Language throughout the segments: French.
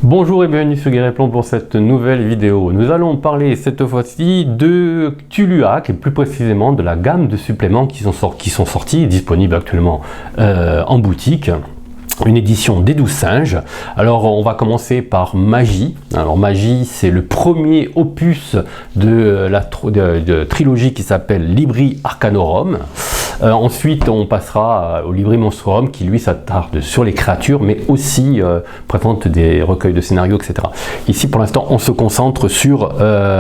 Bonjour et bienvenue sur Guéréplon pour cette nouvelle vidéo. Nous allons parler cette fois-ci de Tuluak et plus précisément de la gamme de suppléments qui sont sortis et disponibles actuellement en boutique. Une édition des 12 singes. Alors on va commencer par Magie. Alors Magie, c'est le premier opus de la trilogie qui s'appelle Libri Arcanorum. Ensuite on passera au Libri Monstrorum qui lui s'attarde sur les créatures mais aussi présente des recueils de scénarios, etc. Ici pour l'instant on se concentre sur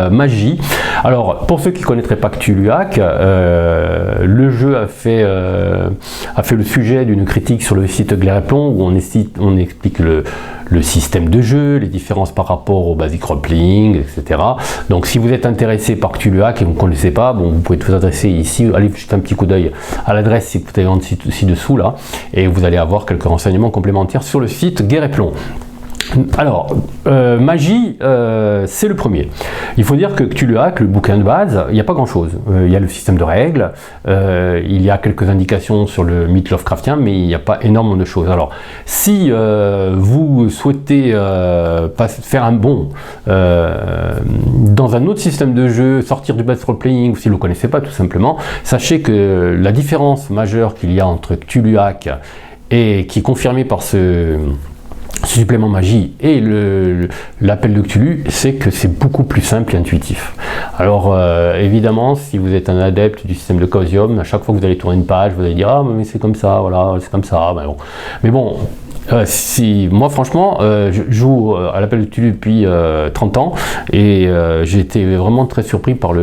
Magie. Alors pour ceux qui ne connaîtraient pas Tuluak, le jeu a fait le sujet d'une critique sur le site Guéréplon où on explique le système de jeu, les différences par rapport au basic role-playing, etc. Donc si vous êtes intéressé par Tuluak et vous ne connaissez pas, bon, vous pouvez vous adresser ici, allez jeter un petit coup d'œil à l'adresse si vous êtes ci-dessous là, et vous allez avoir quelques renseignements complémentaires sur le site Guéréplon. Alors, Magie, c'est le premier. Il faut dire que Tuluak, le bouquin de base, il n'y a pas grand chose. Il y a le système de règles, il y a quelques indications sur le mythe Lovecraftien, mais il n'y a pas énormément de choses. Alors, si vous souhaitez faire un bond dans un autre système de jeu, sortir du basic role-playing, ou si vous ne le connaissez pas tout simplement, sachez que la différence majeure qu'il y a entre Tuluak et qui est confirmée par ce supplément Magie et l'appel de Cthulhu, c'est que c'est beaucoup plus simple et intuitif. Alors évidemment, si vous êtes un adepte du système de Chaosium, à chaque fois que vous allez tourner une page, vous allez dire ah mais c'est comme ça, voilà, c'est comme ça. Mais bon, moi franchement, je joue à l'appel de Cthulhu depuis 30 ans et j'ai été vraiment très surpris par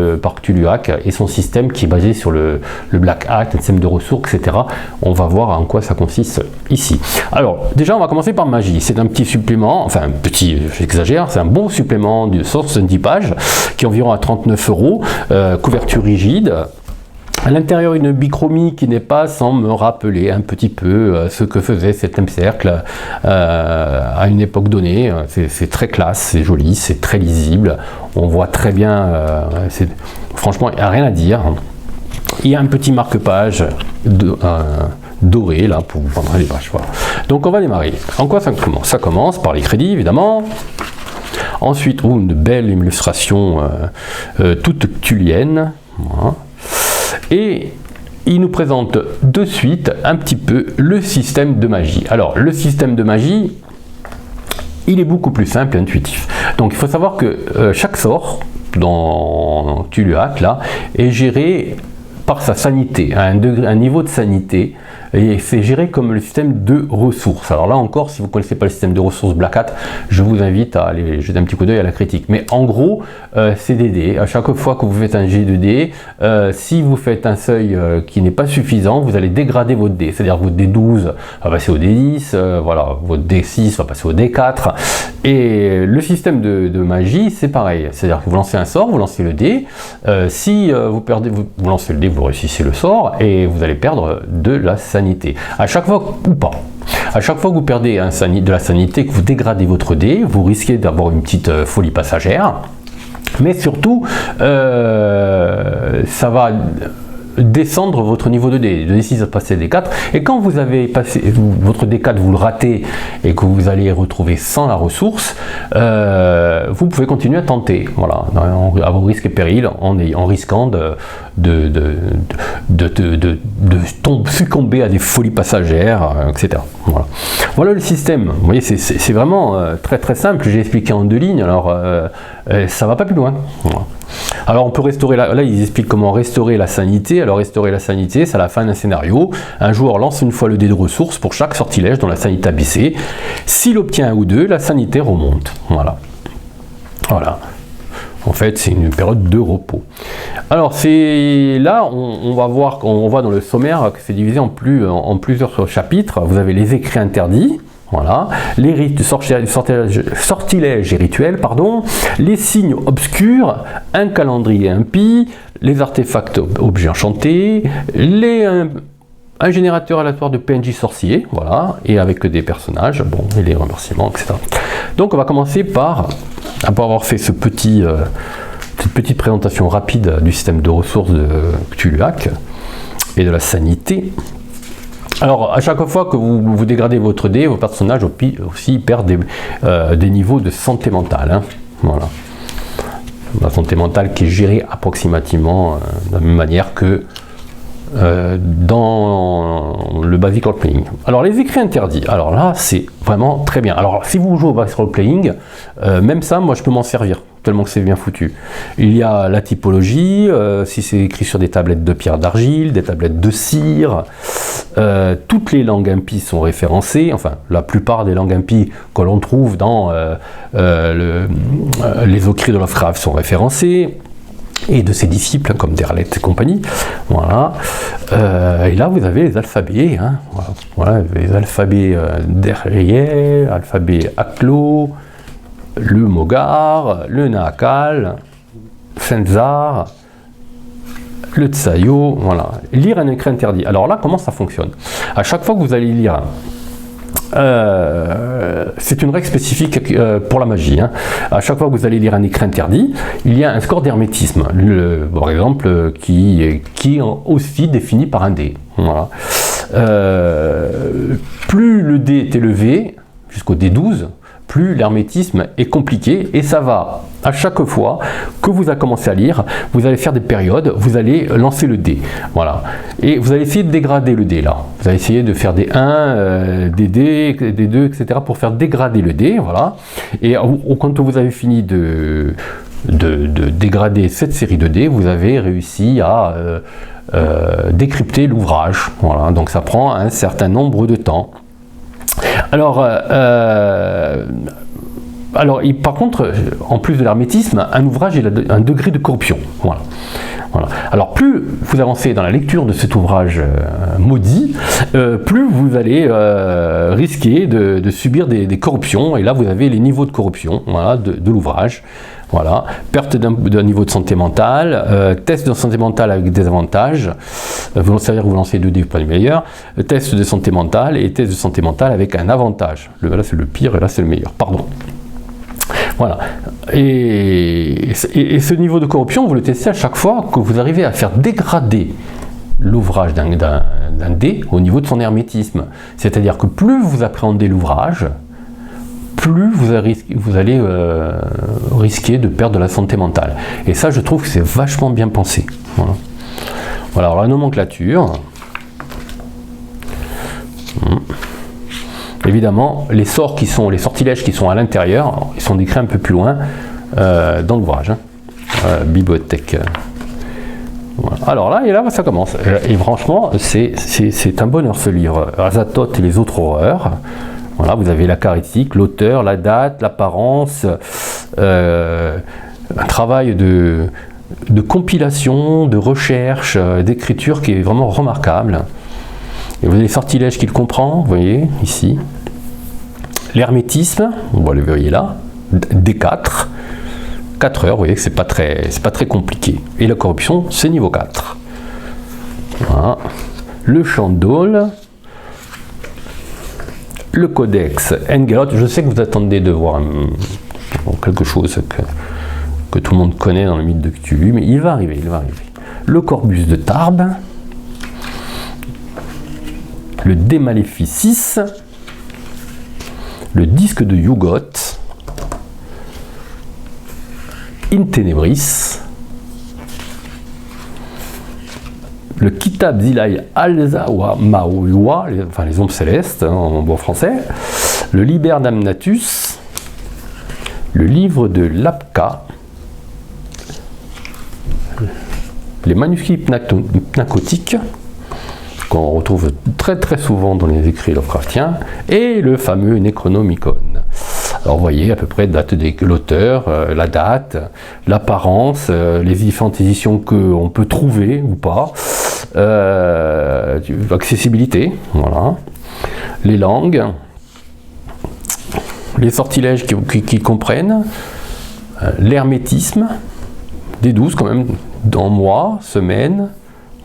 Tuluak et son système qui est basé sur le Black Hat, un système de ressources, etc. On va voir en quoi ça consiste ici. Alors déjà on va commencer par Magie. C'est un petit supplément, enfin un petit, j'exagère, c'est un bon supplément de 170 pages qui est environ à 39 €, couverture rigide. À l'intérieur, une bichromie qui n'est pas sans me rappeler un petit peu ce que faisait cet cercle à une époque donnée. C'est très classe, c'est joli, c'est très lisible. On voit très bien, franchement, il n'y a rien à dire. Il y a un petit marque-page doré là pour vous prendre les pages. Voilà. Donc on va démarrer. En quoi ça commence? Ça commence par les crédits, évidemment. Ensuite, une belle illustration toute cthulhienne. Voilà. Et il nous présente de suite un petit peu le système de magie. Alors, le système de magie, il est beaucoup plus simple et intuitif. Donc, il faut savoir que chaque sort dans Tuluak là, est géré par sa sanité, à un niveau de sanité, et c'est géré comme le système de ressources. Alors là encore, si vous ne connaissez pas le système de ressources Black Hat, je vous invite à aller jeter un petit coup d'œil à la critique. Mais en gros, c'est des dés. À chaque fois que vous faites un jet de dés, si vous faites un seuil qui n'est pas suffisant, vous allez dégrader votre dé. C'est-à-dire que votre D12 va passer au D10, voilà, votre D6 va passer au D4. Et le système de magie, c'est pareil. C'est-à-dire que vous lancez un sort, vous lancez le dé. Si vous perdez, vous lancez le dé, vous réussissez le sort et vous allez perdre de la sanité. À chaque fois, ou pas. À chaque fois que vous perdez de la sanité, que vous dégradez votre dé, vous risquez d'avoir une petite folie passagère. Mais surtout, ça va descendre votre niveau de dé. De D6 à passer D4. Et quand vous avez passé votre D4, vous le ratez et que vous allez retrouver sans la ressource, vous pouvez continuer à tenter. Voilà, à vos risques et périls, en risquant de succomber à des folies passagères, etc. Voilà le système. Vous voyez, c'est vraiment très très simple. J'ai expliqué en 2 lignes. Alors ça va pas plus loin. Voilà. Alors on peut restaurer, là ils expliquent comment restaurer la sanité. Alors restaurer la sanité, c'est à la fin d'un scénario. Un joueur lance une fois le dé de ressources pour chaque sortilège dont la sanité a baissé. S'il obtient 1 ou 2, la sanité remonte. Voilà. En fait, c'est une période de repos. Alors là, on va voir, on voit dans le sommaire que c'est divisé en plusieurs chapitres. Vous avez les écrits interdits. Voilà, les rites, sortilèges et rituels, les signes obscurs, un calendrier impie, les artefacts objets enchantés, un générateur aléatoire de PNJ sorcier, voilà, et avec des personnages, et les remerciements, etc. Donc on va commencer par, après avoir fait cette petite présentation rapide du système de ressources de Tuluak et de la sanité. Alors, à chaque fois que vous dégradez votre dé, vos personnages aussi perdent des niveaux de santé mentale. Hein. Voilà. La santé mentale qui est gérée approximativement de la même manière que dans le basic role playing. Alors les écrits interdits, alors là c'est vraiment très bien. Alors si vous jouez au basic role playing, même ça moi je peux m'en servir tellement que c'est bien foutu. Il y a la typologie, si c'est écrit sur des tablettes de pierre d'argile, des tablettes de cire, toutes les langues impies sont référencées, enfin la plupart des langues impies que l'on trouve dans les écrits de Lovecraft sont référencées, et de ses disciples comme Derlet et compagnie. Voilà. Et là vous avez les alphabets, hein. Voilà, les alphabets derrière, alphabet Aklo, le Mogar, le Nahakal, Senzar, le Tsayo, voilà. Lire un écrit interdit. Alors là, comment ça fonctionne? À chaque fois que vous allez lire c'est une règle spécifique pour la magie. Hein. À chaque fois que vous allez lire un écrit interdit, il y a un score d'hermétisme, par exemple, qui est aussi défini par un dé. Voilà. Plus le dé est élevé, jusqu'au dé 12, plus l'hermétisme est compliqué, et ça va, à chaque fois que vous avez commencé à lire, vous allez faire des périodes, vous allez lancer le dé, voilà, et vous allez essayer de dégrader le dé là, vous allez essayer de faire des 1, des dés, des 2, etc. pour faire dégrader le dé, voilà, et quand vous avez fini de dégrader cette série de dés, vous avez réussi à décrypter l'ouvrage, voilà, donc ça prend un certain nombre de temps. Alors, par contre, en plus de l'hermétisme, un ouvrage il a un degré de corruption. Voilà. Voilà. Alors, plus vous avancez dans la lecture de cet ouvrage maudit, plus vous allez risquer de subir des corruptions. Et là, vous avez les niveaux de corruption, voilà, de l'ouvrage. Voilà, perte d'un niveau de santé mentale, test de santé mentale avec des avantages, c'est-à-dire que vous lancez 2 dés pour les meilleurs, test de santé mentale et test de santé mentale avec un avantage. Là c'est le pire et là c'est le meilleur, pardon. Voilà, et ce niveau de corruption, vous le testez à chaque fois que vous arrivez à faire dégrader l'ouvrage d'un dé au niveau de son hermétisme. C'est-à-dire que plus vous appréhendez l'ouvrage, plus vous allez risquer de perdre de la santé mentale. Et ça, je trouve que c'est vachement bien pensé. Voilà. Voilà, alors la nomenclature. Évidemment, les sortilèges qui sont à l'intérieur, ils sont décrits un peu plus loin dans l'ouvrage. Hein. Bibliothèque. Voilà. Alors là, et là, ça commence. Et franchement, c'est un bonheur ce livre. Azathoth et les autres horreurs. Voilà, vous avez la caritique, l'auteur, la date, l'apparence, un travail de compilation, de recherche, d'écriture qui est vraiment remarquable. Et vous avez les sortilèges qu'il comprend, vous voyez, ici. L'hermétisme, vous le voyez là, D4, 4 heures, vous voyez que c'est pas très compliqué. Et la corruption, c'est niveau 4. Voilà. Le Chandol. Le codex Engelot, je sais que vous attendez de voir quelque chose que tout le monde connaît dans le mythe de Cthulhu, mais il va arriver. Le Corpus de Tarbes, le De Maleficis, le disque de Yugoth, In Tenebris, le Kitab Zilai Al-Zawa Maoua, enfin les ombres célestes hein, en bon français, le Liber Damnatus, le livre de Lapka, les manuscrits pnacotiques qu'on retrouve très très souvent dans les écrits Lovecraftiens, et le fameux Necronomicon. Alors vous voyez à peu près date de l'auteur, la date, l'apparence, les différentes éditions qu'on peut trouver ou pas, accessibilité, voilà, les langues, les sortilèges qui comprennent, l'hermétisme, des 12 quand même, dans mois, semaines,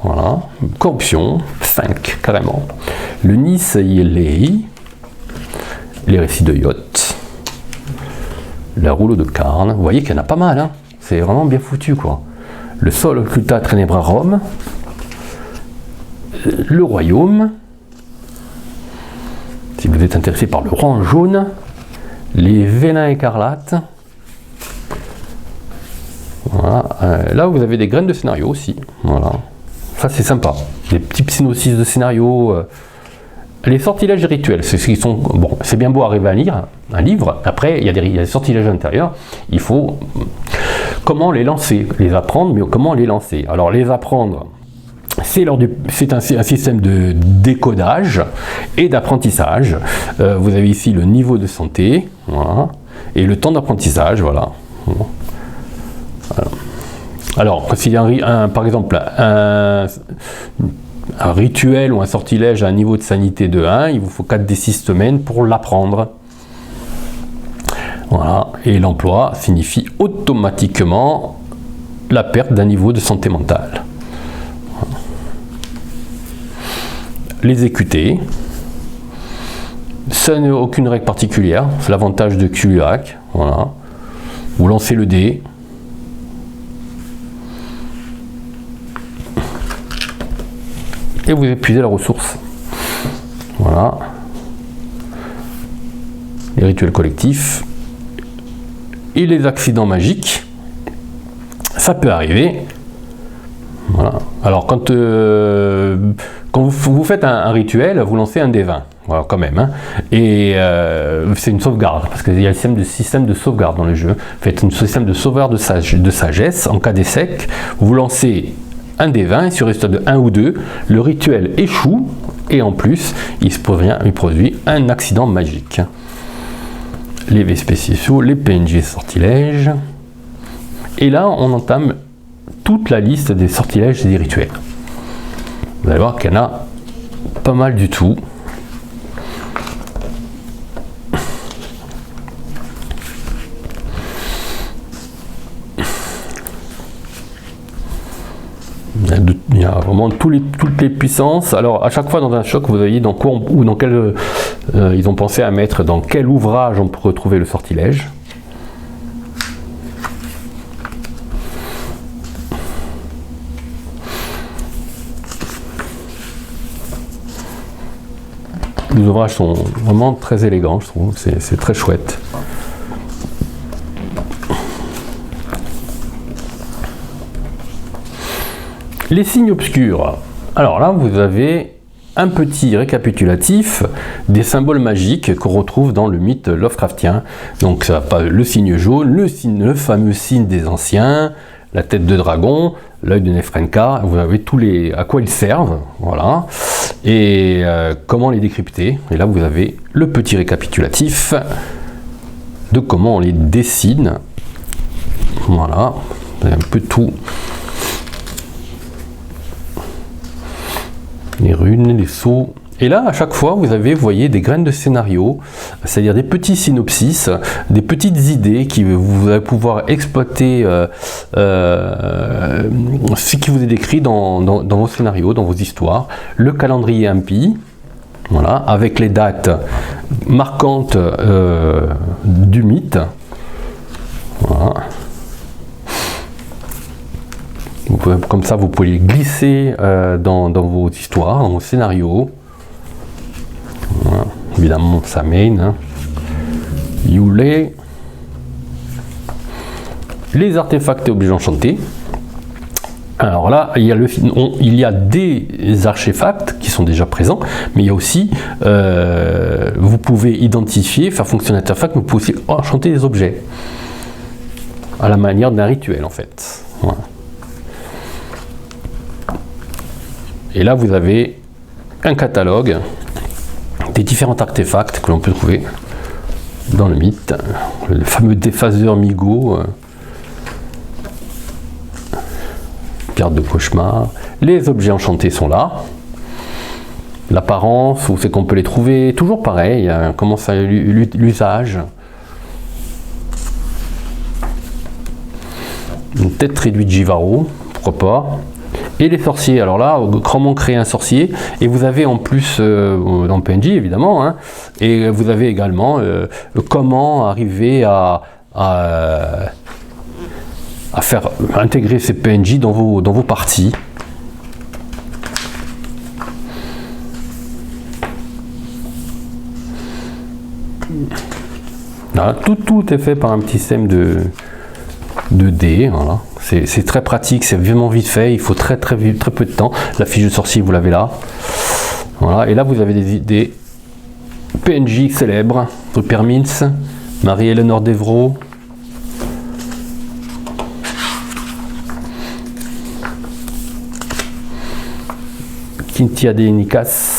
voilà, corruption, 5 carrément, le Nis Yelei, les récits de Yacht, la rouleau de Carne, vous voyez qu'il y en a pas mal, hein, c'est vraiment bien foutu quoi. Le Sol Occulta Tenebrarum, le Royaume, vous êtes intéressé par le roi jaune, les vélins écarlates. Voilà. Là, vous avez des graines de scénario aussi. Voilà. Ça, c'est sympa. Des petits synopsis de scénario. Les sortilèges rituels, c'est ce qui sont. Bon, c'est bien beau arriver à lire un livre. Après, il y a des sortilèges intérieurs. Il faut comment les lancer, les apprendre, mais comment les lancer. Alors, les apprendre, c'est un système de décodage et d'apprentissage. Vous avez ici le niveau de santé, voilà, et le temps d'apprentissage, voilà. Alors, s'il y a par exemple un rituel ou un sortilège à un niveau de sanité de 1, il vous faut 4d6 semaines pour l'apprendre. Voilà, et l'emploi signifie automatiquement la perte d'un niveau de santé mentale. L'exécuter, ça n'a aucune règle particulière, c'est l'avantage de Tuluak. Voilà. Vous lancez le dé. Et vous épuisez la ressource. Voilà. Les rituels collectifs. Et les accidents magiques. Ça peut arriver. Voilà. Alors quand vous faites un rituel, vous lancez un dé 20. Voilà, quand même. Hein. Et c'est une sauvegarde, parce qu'il y a le système de sauvegarde dans le jeu. Faites un système de sauvegarde de sagesse. En cas d'échec, vous lancez un des 20 et sur résultat de 1 ou 2, le rituel échoue et en plus, il produit un accident magique. Les V spéciaux, les PNJ sortilèges. Et là, on entame toute la liste des sortilèges et des rituels. Vous allez voir qu'il y en a pas mal du tout. Il y a vraiment toutes les puissances. Alors à chaque fois dans un choc, vous voyez dans quoi ou dans quel ils ont pensé à mettre dans quel ouvrage on peut retrouver le sortilège. Les ouvrages sont vraiment très élégants, je trouve. C'est très chouette. Les signes obscurs. Alors là, vous avez un petit récapitulatif des symboles magiques qu'on retrouve dans le mythe Lovecraftien. Donc ça va le signe jaune, le fameux signe des anciens, la tête de dragon, l'œil de Nefrenka. Vous avez à quoi ils servent, voilà, et comment les décrypter. Et là, vous avez le petit récapitulatif de comment on les dessine. Voilà, vous avez un peu tout. Les runes, les sceaux. Et là, à chaque fois, vous voyez des graines de scénario, c'est-à-dire des petits synopsis, des petites idées qui vous allez pouvoir exploiter ce qui vous est décrit dans vos scénarios, dans vos histoires. Le calendrier impie, voilà, avec les dates marquantes du mythe. Voilà. Comme ça, vous pouvez glisser dans vos histoires, dans vos scénarios. Voilà. Évidemment, ça mène. Hein. Yule. Les artefacts et objets enchantés. Alors là, il y a des artefacts qui sont déjà présents, mais il y a aussi, vous pouvez identifier, faire fonctionner l'artefact, mais vous pouvez aussi enchanter des objets. À la manière d'un rituel, en fait. Voilà. Et là, vous avez un catalogue des différents artefacts que l'on peut trouver dans le mythe. Le fameux déphaseur Migo, carte de cauchemar. Les objets enchantés sont là. L'apparence, où c'est qu'on peut les trouver, toujours pareil. Comment ça, l'usage. Une tête réduite Jivaro, pourquoi pas. Et les sorciers, alors là, comment créer un sorcier, et vous avez en plus, dans PNJ évidemment, hein, et vous avez également comment arriver à faire intégrer ces PNJ dans vos parties. Voilà, tout est fait par un petit système de dés. Voilà. C'est très pratique, c'est vraiment vite fait, il faut très peu de temps. La fiche de sorcier, vous l'avez là. Voilà. Et là, vous avez des PNJ célèbres, Rupert Mintz, Marie-Éléonore Devro, Cynthia Denikas,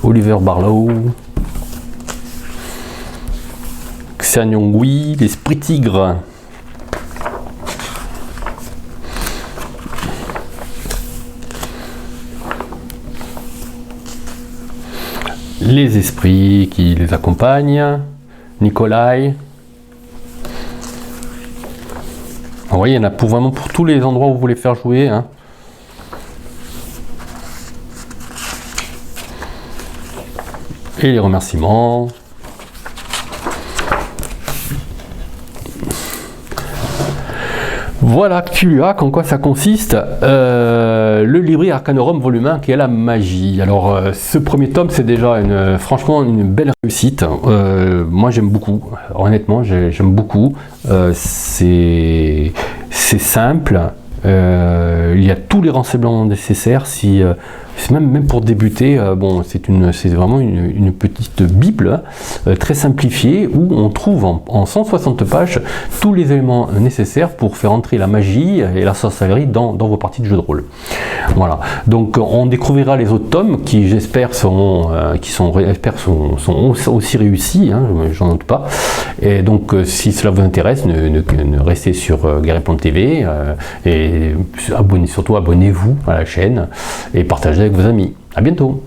Oliver Barlow, Xian Yonghui, l'Esprit Tigre, les esprits qui les accompagnent, Nikolai. Vous voyez, il y en a pour vraiment pour tous les endroits où vous voulez faire jouer. Hein. Et les remerciements. Voilà, Cthulhuac, en quoi ça consiste. Le Libri Arcanorum volume 1 qui est la magie. Alors ce premier tome c'est déjà franchement une belle réussite. Moi j'aime beaucoup, honnêtement j'aime beaucoup. C'est simple, il y a tous les renseignements nécessaires. Même pour débuter, bon, c'est vraiment une petite bible très simplifiée où on trouve en 160 pages tous les éléments nécessaires pour faire entrer la magie et la sorcellerie dans vos parties de jeu de rôle. Voilà. Donc on découvrira les autres tomes qui j'espère seront aussi réussis, hein, j'en doute pas. Et donc si cela vous intéresse, ne restez sur Guerrier.tv et surtout abonnez-vous à la chaîne et partagez avec vos amis. À bientôt.